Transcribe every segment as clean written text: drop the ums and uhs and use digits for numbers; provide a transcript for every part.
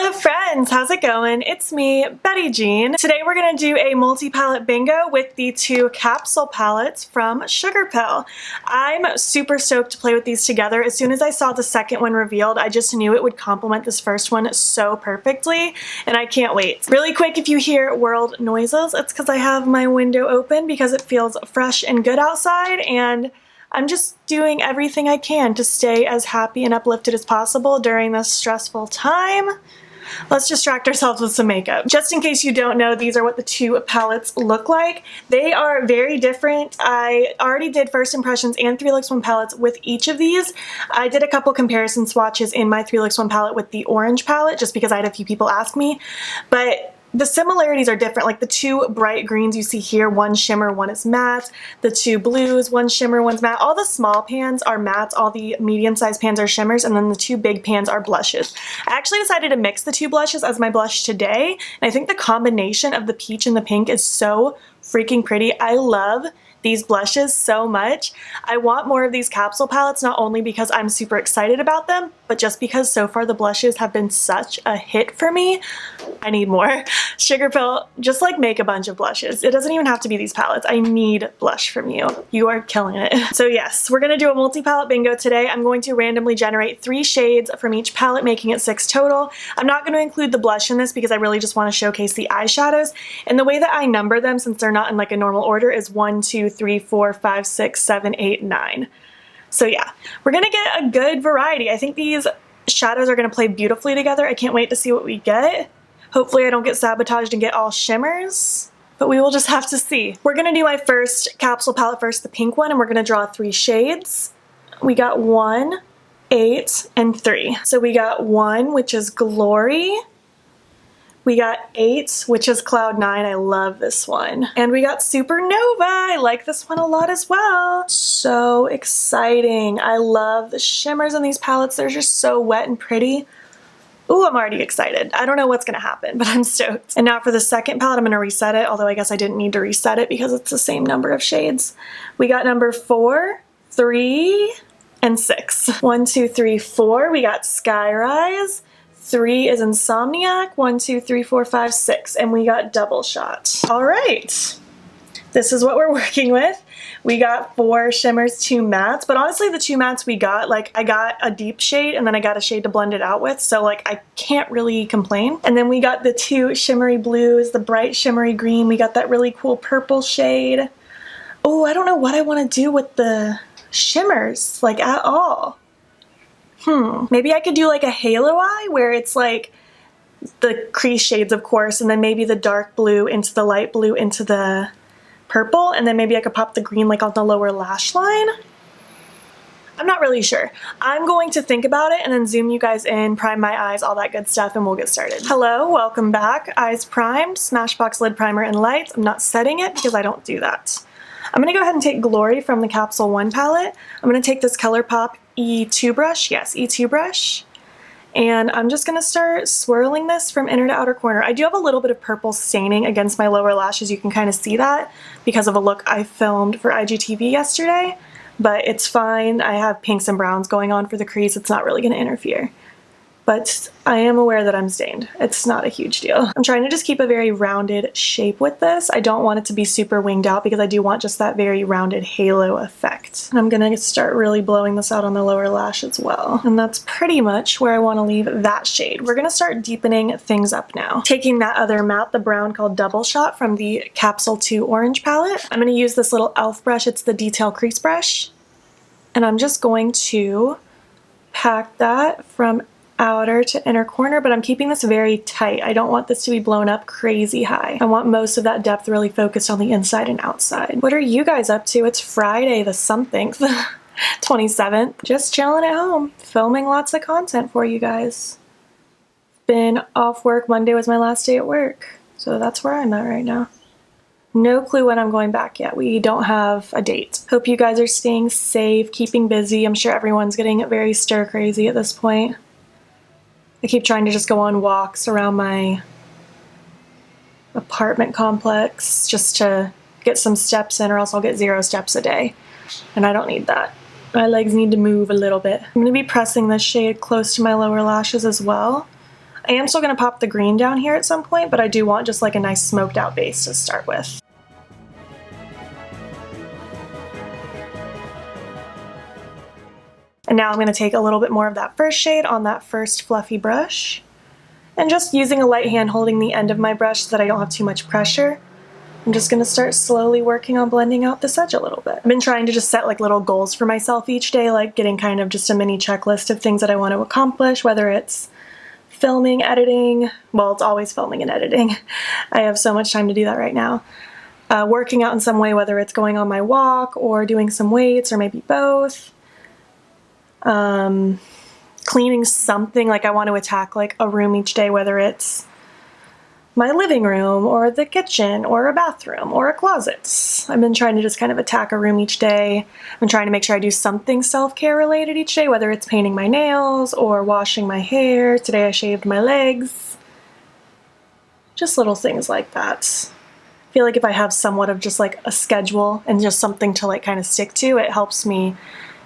Hello friends, how's it going? It's me, Betty Jean. Today we're going to do a multi-palette bingo with the two capsule palettes from Sugarpill. I'm super stoked to play with these together. As soon as I saw the second one revealed, I just knew it would complement this first one so perfectly, and I can't wait. Really quick, if you hear world noises, it's because I have my window open because it feels fresh and good outside, and I'm just doing everything I can to stay as happy and uplifted as possible during this stressful time. Let's distract ourselves with some makeup. Just in case you don't know, these are what the two palettes look like. They are very different. I already did first impressions and 3 Looks 1 palettes with each of these. I did a couple comparison swatches in my 3 Looks 1 palette with the orange palette just because I had a few people ask me, but the similarities are different. Like the two bright greens you see here, one shimmer, one is matte. The two blues, one shimmer, one's matte. All the small pans are mattes, all the medium-sized pans are shimmers, and then the two big pans are blushes. I actually decided to mix the two blushes as my blush today, and I think the combination of the peach and the pink is so freaking pretty. I love these blushes so much. I want more of these capsule palettes, not only because I'm super excited about them, but just because so far the blushes have been such a hit for me. I need more. Sugarpill, just like make a bunch of blushes. It doesn't even have to be these palettes. I need blush from you. You are killing it. So yes, we're gonna do a multi-palette bingo today. I'm going to randomly generate 3 shades from each palette, making it 6 total. I'm not gonna include the blush in this because I really just wanna showcase the eyeshadows. And the way that I number them, since they're not in like a normal order, is 1, 2, 3, 4, 5, 6, 7, 8, 9. So yeah, we're gonna get a good variety. I think these shadows are gonna play beautifully together. I can't wait to see what we get. Hopefully I don't get sabotaged and get all shimmers, but we will just have to see. We're gonna do my first capsule palette first, the pink one, and we're gonna draw 3 shades. We got 1, 8, and 3. So we got 1, which is Glory. We got 8, which is Cloud 9. I love this one. And we got Supernova. I like this one a lot as well. So exciting. I love the shimmers in these palettes. They're just so wet and pretty. Ooh, I'm already excited. I don't know what's gonna happen, but I'm stoked. And now for the second palette, I'm gonna reset it, although I guess I didn't need to reset it because it's the same number of shades. We got number 4, 3, and 6. 1, 2, 3, 4. We got Skyrise. 3 is Insomniac, 1, 2, 3, 4, 5, 6, and we got Double Shot. All right, this is what we're working with. We got 4 shimmers, 2 mattes, but honestly the 2 mattes we got, like I got a deep shade and then I got a shade to blend it out with, so like I can't really complain. And then we got the 2 shimmery blues, the bright shimmery green, we got that really cool purple shade. Oh, I don't know what I want to do with the shimmers, like at all. Maybe I could do like a halo eye where it's like the crease shades, of course, and then maybe the dark blue into the light blue into the purple, and then maybe I could pop the green like on the lower lash line. I'm not really sure. I'm going to think about it and then zoom you guys in, prime my eyes, all that good stuff, and we'll get started. Hello, welcome back. Eyes primed, Smashbox lid primer and lights. I'm not setting it because I don't do that. I'm gonna go ahead and take Glory from the Capsule 1 palette. I'm gonna take this Colourpop E2 brush, yes, E2 brush, and I'm just gonna start swirling this from inner to outer corner. I do have a little bit of purple staining against my lower lashes. You can kind of see that because of a look I filmed for IGTV yesterday, but it's fine. I have pinks and browns going on for the crease. It's not really gonna interfere. But I am aware that I'm stained. It's not a huge deal. I'm trying to just keep a very rounded shape with this. I don't want it to be super winged out because I do want just that very rounded halo effect. And I'm gonna start really blowing this out on the lower lash as well. And that's pretty much where I wanna leave that shade. We're gonna start deepening things up now. Taking that other matte, the brown called Double Shot from the Capsule 2 orange palette, I'm gonna use this little e.l.f. brush. It's the Detail Crease brush. And I'm just going to pack that from outer to inner corner, but I'm keeping this very tight. I don't want this to be blown up crazy high. I want most of that depth really focused on the inside and outside. What are you guys up to? It's Friday the something, the 27th. Just chilling at home, filming lots of content for you guys. Been off work. Monday was my last day at work, so that's where I'm at right now. No clue when I'm going back yet. We don't have a date. Hope you guys are staying safe, keeping busy. I'm sure everyone's getting very stir crazy at this point. I keep trying to just go on walks around my apartment complex just to get some steps in, or else I'll get 0 steps a day. And I don't need that. My legs need to move a little bit. I'm going to be pressing this shade close to my lower lashes as well. I am still going to pop the green down here at some point, but I do want just like a nice smoked out base to start with. And now I'm going to take a little bit more of that first shade on that first fluffy brush, and just using a light hand holding the end of my brush so that I don't have too much pressure, I'm just going to start slowly working on blending out this edge a little bit. I've been trying to just set like little goals for myself each day, like getting kind of just a mini checklist of things that I want to accomplish, whether it's filming, editing, well, it's always filming and editing. I have so much time to do that right now. Working out in some way, whether it's going on my walk or doing some weights or maybe both. Cleaning something, like I want to attack like a room each day, whether it's my living room or the kitchen or a bathroom or a closet. I've been trying to just kind of attack a room each day. I've been trying to make sure I do something self-care related each day, whether it's painting my nails or washing my hair. Today I shaved my legs. Just little things like that. I feel like if I have somewhat of just like a schedule and just something to like kind of stick to, it helps me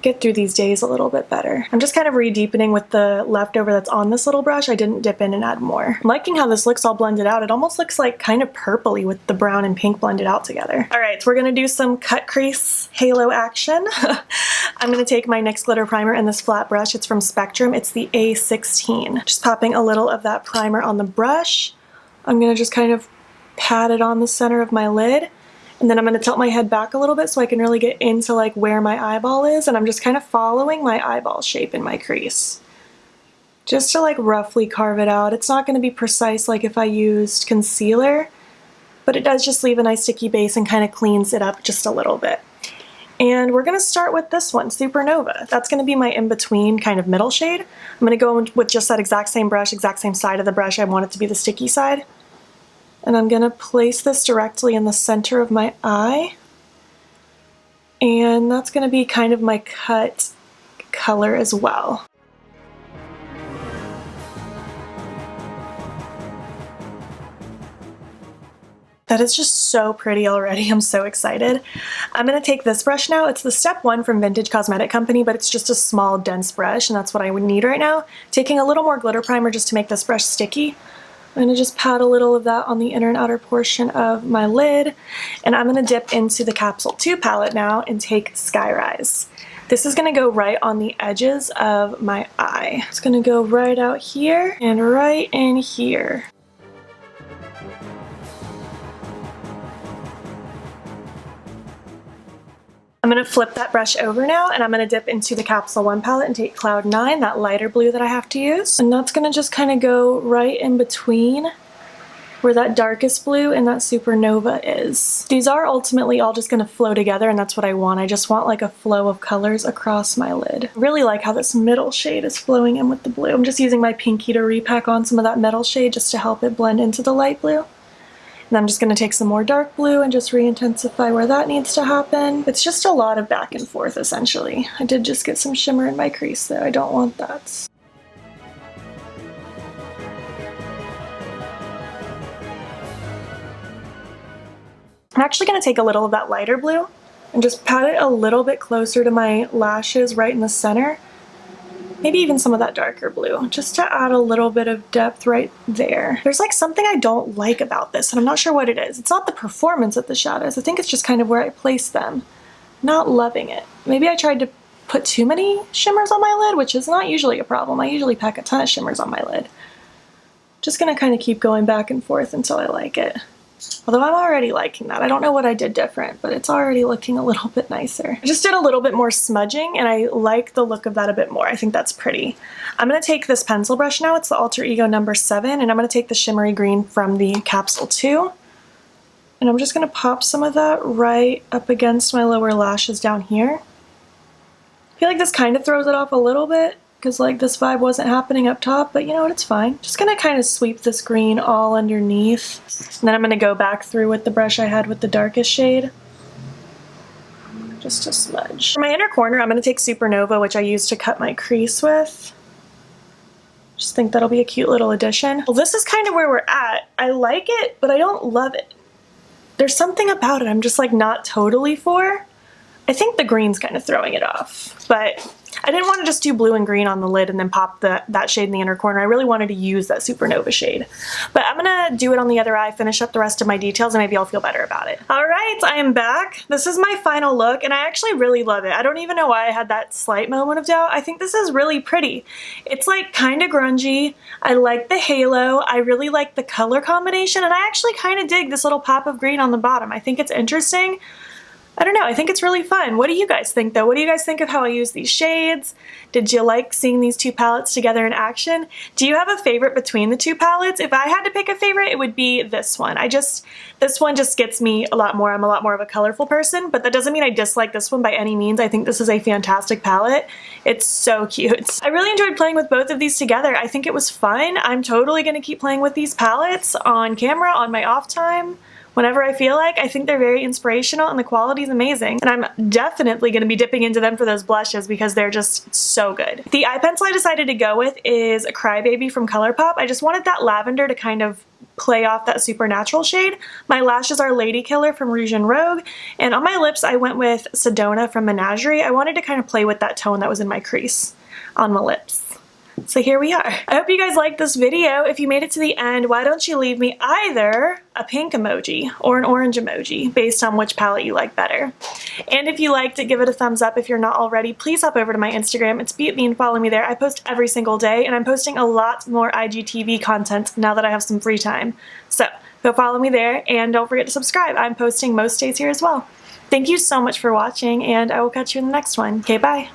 get through these days a little bit better. I'm just kind of re-deepening with the leftover that's on this little brush. I didn't dip in and add more. I'm liking how this looks all blended out. It almost looks like kind of purpley with the brown and pink blended out together. All right, so we're gonna do some cut crease halo action. I'm gonna take my NYX glitter primer and this flat brush. It's from Spectrum. It's the A16. Just popping a little of that primer on the brush. I'm gonna just kind of pat it on the center of my lid. And then I'm going to tilt my head back a little bit so I can really get into like where my eyeball is, and I'm just kind of following my eyeball shape in my crease. Just to like roughly carve it out. It's not going to be precise like if I used concealer, but it does just leave a nice sticky base and kind of cleans it up just a little bit. And we're going to start with this one, Supernova. That's going to be my in-between kind of middle shade. I'm going to go with just that exact same brush, exact same side of the brush. I want it to be the sticky side. And I'm going to place this directly in the center of my eye. And that's going to be kind of my cut color as well. That is just so pretty already. I'm so excited. I'm going to take this brush now. It's the Step 1 from Vintage Cosmetic Company, but it's just a small, dense brush, and that's what I would need right now. Taking a little more glitter primer just to make this brush sticky. I'm going to just pat a little of that on the inner and outer portion of my lid, and I'm going to dip into the Capsule 2 palette now and take Sky Rise. This is going to go right on the edges of my eye. It's going to go right out here and right in here. I'm going to flip that brush over now, and I'm going to dip into the Capsule 1 palette and take Cloud 9, that lighter blue that I have to use. And that's going to just kind of go right in between where that darkest blue and that Supernova is. These are ultimately all just going to flow together, and that's what I want. I just want like a flow of colors across my lid. I really like how this middle shade is flowing in with the blue. I'm just using my pinky to repack on some of that middle shade just to help it blend into the light blue. And I'm just going to take some more dark blue and just re-intensify where that needs to happen. It's just a lot of back and forth, essentially. I did just get some shimmer in my crease, though. I don't want that. I'm actually going to take a little of that lighter blue and just pat it a little bit closer to my lashes right in the center. Maybe even some of that darker blue, just to add a little bit of depth right there. There's like something I don't like about this, and I'm not sure what it is. It's not the performance of the shadows. I think it's just kind of where I place them. Not loving it. Maybe I tried to put too many shimmers on my lid, which is not usually a problem. I usually pack a ton of shimmers on my lid. Just gonna kind of keep going back and forth until I like it. Although I'm already liking that. I don't know what I did different, but it's already looking a little bit nicer. I just did a little bit more smudging, and I like the look of that a bit more. I think that's pretty. I'm going to take this pencil brush now. It's the Alter Ego number 7, and I'm going to take the shimmery green from the Capsule 2. And I'm just going to pop some of that right up against my lower lashes down here. I feel like this kind of throws it off a little bit, because like this vibe wasn't happening up top, but you know what, it's fine. Just gonna kind of sweep this green all underneath, and then I'm gonna go back through with the brush I had with the darkest shade, just to smudge. For my inner corner, I'm gonna take Supernova, which I used to cut my crease with. Just think that'll be a cute little addition. Well, this is kind of where we're at. I like it, but I don't love it. There's something about it I'm just like not totally for. I think the green's kind of throwing it off, but I didn't want to just do blue and green on the lid and then pop that shade in the inner corner. I really wanted to use that Supernova shade. But I'm gonna do it on the other eye, finish up the rest of my details, and maybe I'll feel better about it. All right, I am back. This is my final look, and I actually really love it. I don't even know why I had that slight moment of doubt. I think this is really pretty. It's like kind of grungy. I like the halo. I really like the color combination, and I actually kind of dig this little pop of green on the bottom. I think it's interesting. I don't know, I think it's really fun. What do you guys think though? What do you guys think of how I use these shades? Did you like seeing these two palettes together in action? Do you have a favorite between the two palettes? If I had to pick a favorite, it would be this one. This one just gets me a lot more. I'm a lot more of a colorful person, but that doesn't mean I dislike this one by any means. I think this is a fantastic palette. It's so cute. I really enjoyed playing with both of these together. I think it was fun. I'm totally gonna keep playing with these palettes on camera, on my off time, whenever I feel like. I think they're very inspirational and the quality is amazing. And I'm definitely going to be dipping into them for those blushes because they're just so good. The eye pencil I decided to go with is a Crybaby from Colourpop. I just wanted that lavender to kind of play off that supernatural shade. My lashes are Lady Killer from Rouge and Rogue. And on my lips I went with Sedona from Menagerie. I wanted to kind of play with that tone that was in my crease on my lips. So here we are. I hope you guys liked this video. If you made it to the end, why don't you leave me either a pink emoji or an orange emoji based on which palette you like better. And if you liked it, give it a thumbs up. If you're not already, please hop over to my Instagram. It's BeItMe and follow me there. I post every single day and I'm posting a lot more IGTV content now that I have some free time. So go follow me there and don't forget to subscribe. I'm posting most days here as well. Thank you so much for watching and I will catch you in the next one. Okay, bye.